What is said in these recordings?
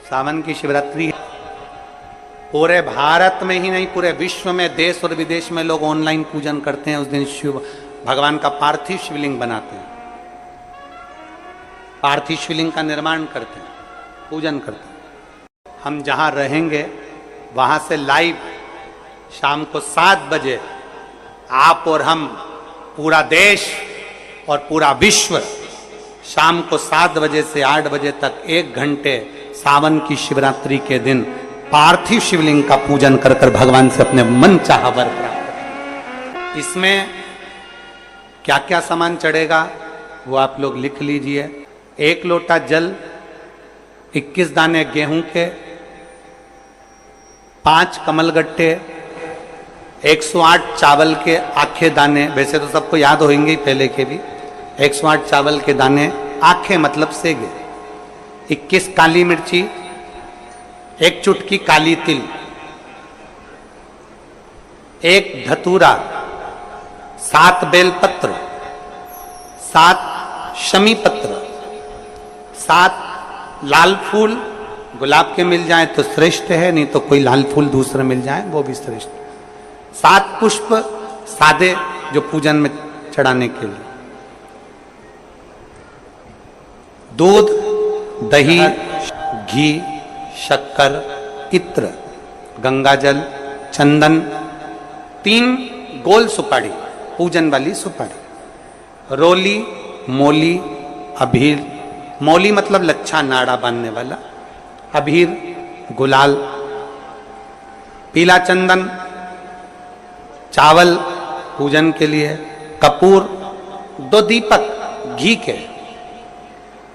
सावन की शिवरात्रि पूरे भारत में ही नहीं पूरे विश्व में, देश और विदेश में लोग ऑनलाइन पूजन करते हैं। उस दिन शिव भगवान का पार्थिव शिवलिंग बनाते हैं, पार्थिव शिवलिंग का निर्माण करते हैं, पूजन करते हैं। हम जहां रहेंगे वहां से लाइव शाम को 7 बजे आप और हम, पूरा देश और पूरा विश्व, शाम को 7 बजे से 8 बजे तक 1 घंटे सावन की शिवरात्रि के दिन पार्थिव शिवलिंग का पूजन कर कर भगवान से अपने मन चाहा वर प्राप्त करें। इसमें क्या क्या सामान चढ़ेगा वो आप लोग लिख लीजिए। 1 लोटा जल, 21 दाने गेहूं के, 5 कमलगट्टे, 108 चावल के आखे दाने, वैसे तो सबको याद होंगे ही पहले के भी। 108 चावल के दाने, आखे मतलब सेगे, 21 काली मिर्ची, 1 चुटकी काली तिल, 1 धतूरा, 7 बेलपत्र, 7 शमी पत्र, 7 लाल फूल, गुलाब के मिल जाए तो श्रेष्ठ है, नहीं तो कोई लाल फूल दूसरा मिल जाए वो भी श्रेष्ठ। 7 पुष्प सादे जो पूजन में चढ़ाने के लिए, दूध, दही, घी, शक्कर, इत्र, गंगाजल, चंदन, 3 गोल सुपारी, पूजन वाली सुपारी, रोली, मोली, अबीर, मोली मतलब लच्छा नाड़ा बांधने वाला, अबीर, गुलाल, पीला चंदन, चावल पूजन के लिए, कपूर, 2 दीपक घी के,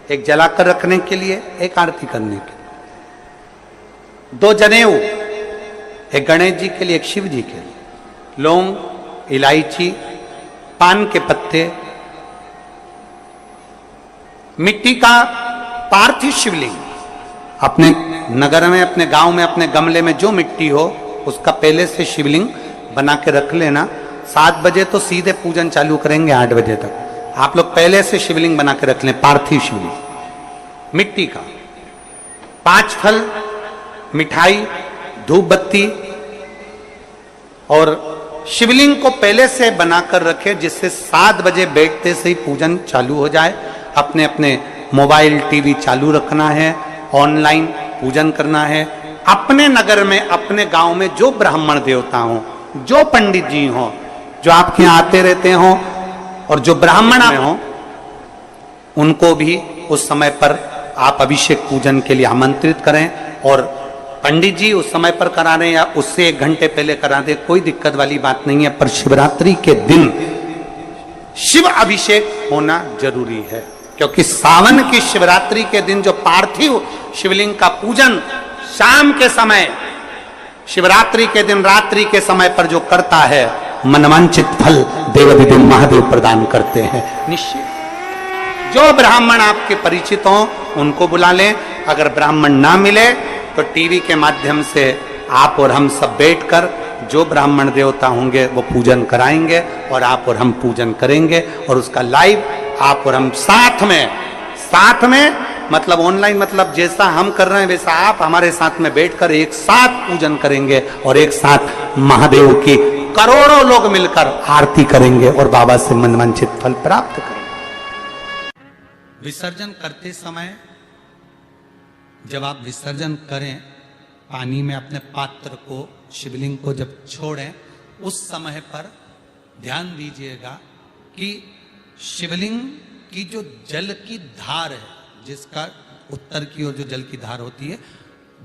1 जलाकर रखने के लिए, 1 आरती करने के लिए, 2 जनेऊ, 1 गणेश जी के लिए, 1 शिव जी के लिए, लौंग, इलायची, पान के पत्ते, मिट्टी का पार्थिव शिवलिंग। अपने नगर में, अपने गांव में, अपने गमले में जो मिट्टी हो उसका पहले से शिवलिंग बना के रख लेना। 7 बजे तो सीधे पूजन चालू करेंगे, 8 बजे तक आप लोग पहले से शिवलिंग बना के रख लें, पार्थिव शिवलिंग मिट्टी का। 5 फल, मिठाई, धूप बत्ती, और शिवलिंग को पहले से बनाकर रखें जिससे 7 बजे बैठते से ही पूजन चालू हो जाए। अपने अपने मोबाइल, टीवी चालू रखना है, ऑनलाइन पूजन करना है। अपने नगर में, अपने गांव में जो ब्राह्मण देवता हो, जो पंडित जी हो, जो आपके यहाँ आते रहते हो, और जो ब्राह्मण हो, उनको भी उस समय पर आप अभिषेक पूजन के लिए आमंत्रित करें। और पंडित जी उस समय पर करा रहे या उससे 1 घंटे पहले करा दे, कोई दिक्कत वाली बात नहीं है। पर शिवरात्रि के दिन शिव अभिषेक होना जरूरी है, क्योंकि सावन की शिवरात्रि के दिन जो पार्थिव शिवलिंग का पूजन शाम के समय, शिवरात्रि के दिन रात्रि के समय पर जो करता है, मनवांचित फल देवाधिदेव महादेव प्रदान करते हैं निश्चित। जो ब्राह्मण आपके परिचित हो उनको बुला लें। अगर ब्राह्मण ना मिले तो टीवी के माध्यम से आप और हम सब बैठकर जो ब्राह्मण देवता होंगे वो पूजन कराएंगे, और आप और हम पूजन करेंगे, और उसका लाइव आप और हम साथ में मतलब ऑनलाइन, मतलब जैसा हम कर रहे हैं वैसा आप हमारे साथ में बैठकर एक साथ पूजन करेंगे, और एक साथ महादेव की करोड़ों लोग मिलकर आरती करेंगे और बाबा से मनवांछित फल प्राप्त करेंगे। विसर्जन करते समय जब आप विसर्जन करें, पानी में अपने पात्र को, शिवलिंग को जब छोड़ें, उस समय पर ध्यान दीजिएगा कि शिवलिंग की जो जल की धार है, जिसका उत्तर की ओर जो जल की धार होती है,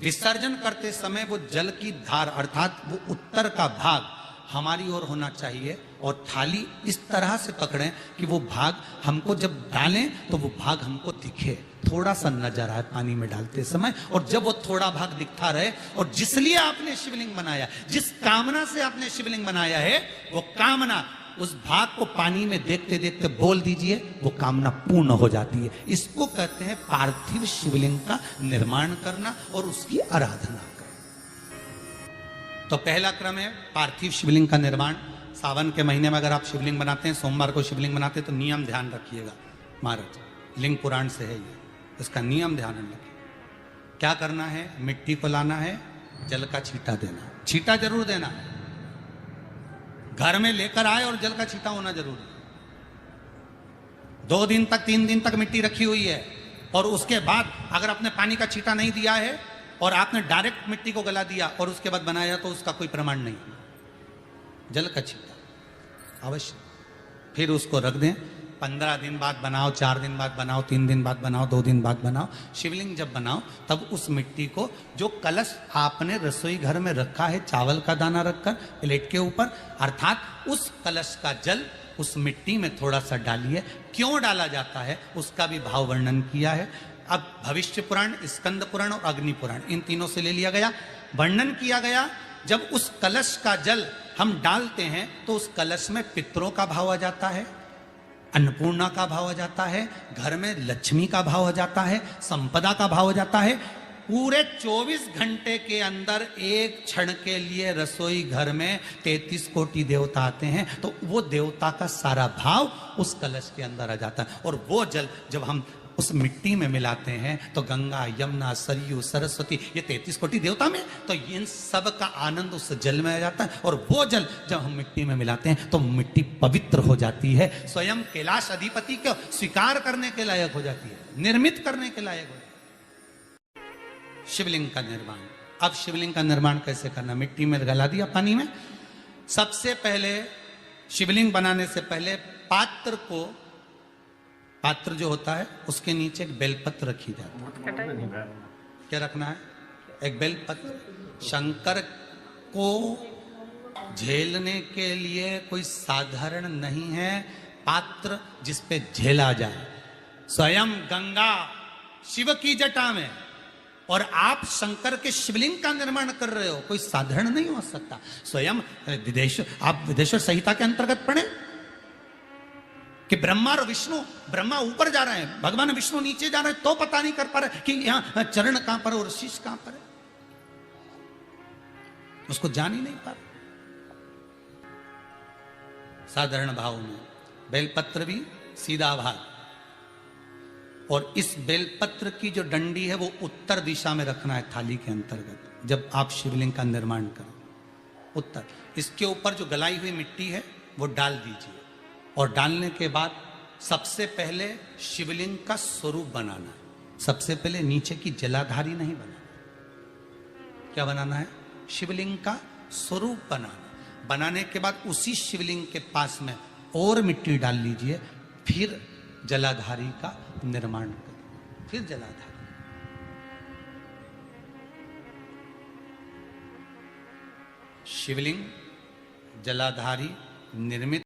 विसर्जन करते समय वो जल की धार अर्थात वो उत्तर का भाग हमारी ओर होना चाहिए, और थाली इस तरह से पकड़ें कि वो भाग हमको जब डालें तो वो भाग हमको दिखे, थोड़ा सा नजर आए पानी में डालते समय, और जब वो थोड़ा भाग दिखता रहे, और जिसलिए आपने शिवलिंग बनाया, जिस कामना से आपने शिवलिंग बनाया है, वो कामना उस भाग को पानी में देखते देखते बोल दीजिए, वो कामना पूर्ण हो जाती है। इसको कहते हैं पार्थिव शिवलिंग का निर्माण करना और उसकी आराधना करना। तो पहला क्रम है पार्थिव शिवलिंग का निर्माण। सावन के महीने में अगर आप शिवलिंग बनाते हैं, सोमवार को शिवलिंग बनाते हैं, तो नियम ध्यान रखिएगा महाराज, लिंग पुराण से है ये, इसका नियम ध्यान रखिए। क्या करना है? मिट्टी को लाना है, जल का छींटा देना, छींटा जरूर देना, घर में लेकर आए और जल का छींटा होना जरूरी। 2 दिन तक 3 दिन तक मिट्टी रखी हुई है और उसके बाद अगर आपने पानी का छींटा नहीं दिया है और आपने डायरेक्ट मिट्टी को गला दिया और उसके बाद बनाया तो उसका कोई प्रमाण नहीं। जल का छींटा अवश्य। फिर उसको रख दें, 15 दिन बाद बनाओ, 4 दिन बाद बनाओ, 3 दिन बाद बनाओ, 2 दिन बाद बनाओ। शिवलिंग जब बनाओ तब उस मिट्टी को, जो कलश आपने रसोई घर में रखा है चावल का दाना रखकर प्लेट के ऊपर, अर्थात उस कलश का जल उस मिट्टी में थोड़ा सा डालिए। क्यों डाला जाता है उसका भी भाव वर्णन किया है। अब भविष्य पुराण, स्कंद पुराण और अग्नि पुराण, इन तीनों से ले लिया गया। वर्णन किया गया, जब उस कलश का जल हम डालते हैं तो उस कलश में पितरों का भाव आ जाता है, अन्नपूर्णा का भाव आ जाता है, घर में लक्ष्मी का भाव आ जाता है, संपदा का भाव आ जाता है। पूरे 24 घंटे के अंदर एक क्षण के लिए रसोई घर में 33 कोटि देवता आते हैं, तो वो देवता का सारा भाव उस कलश के अंदर आ जाता है। और वो जल जब हम उस मिट्टी में मिलाते हैं तो गंगा, यमुना, सरयू, सरस्वती, ये 33 कोटि देवता में, तो इन सब का आनंद उस जल में आ जाता है। और वो जल जब हम मिट्टी में मिलाते हैं तो मिट्टी पवित्र हो जाती है, स्वयं कैलाश अधिपति को स्वीकार करने के लायक हो जाती है, निर्मित करने के लायक हो जाती है। शिवलिंग का निर्माण। अब शिवलिंग का निर्माण कैसे करना? मिट्टी में गला दिया पानी में। सबसे पहले शिवलिंग बनाने से पहले पात्र जो होता है उसके नीचे एक बेलपत्र रखी जाती है। क्या रखना है? एक बेलपत्र। शंकर को झेलने के लिए कोई साधारण नहीं है पात्र जिस पे झेला जाए। स्वयं गंगा शिव की जटा में, और आप शंकर के शिवलिंग का निर्माण कर रहे हो, कोई साधारण नहीं हो सकता। स्वयं आप विदेश्वर संहिता के अंतर्गत पढ़े कि ब्रह्मा और विष्णु, ब्रह्मा ऊपर जा रहे हैं, भगवान विष्णु नीचे जा रहे हैं, तो पता नहीं कर पा रहे कि यहां चरण कहां पर और शीश कहां पर है, उसको जान ही नहीं पा रहे। साधारण भाव में बेलपत्र भी सीधा भाग, और इस बेलपत्र की जो डंडी है वो उत्तर दिशा में रखना है थाली के अंतर्गत। जब आप शिवलिंग का निर्माण करें उत्तर, इसके ऊपर जो गलाई हुई मिट्टी है वो डाल दीजिए, और डालने के बाद सबसे पहले शिवलिंग का स्वरूप बनाना है। सबसे पहले नीचे की जलाधारी नहीं बनाना। क्या बनाना है? शिवलिंग का स्वरूप बनाना। बनाने के बाद उसी शिवलिंग के पास में और मिट्टी डाल लीजिए, फिर जलाधारी का निर्माण करें, फिर जलाधारी। शिवलिंग जलाधारी निर्मित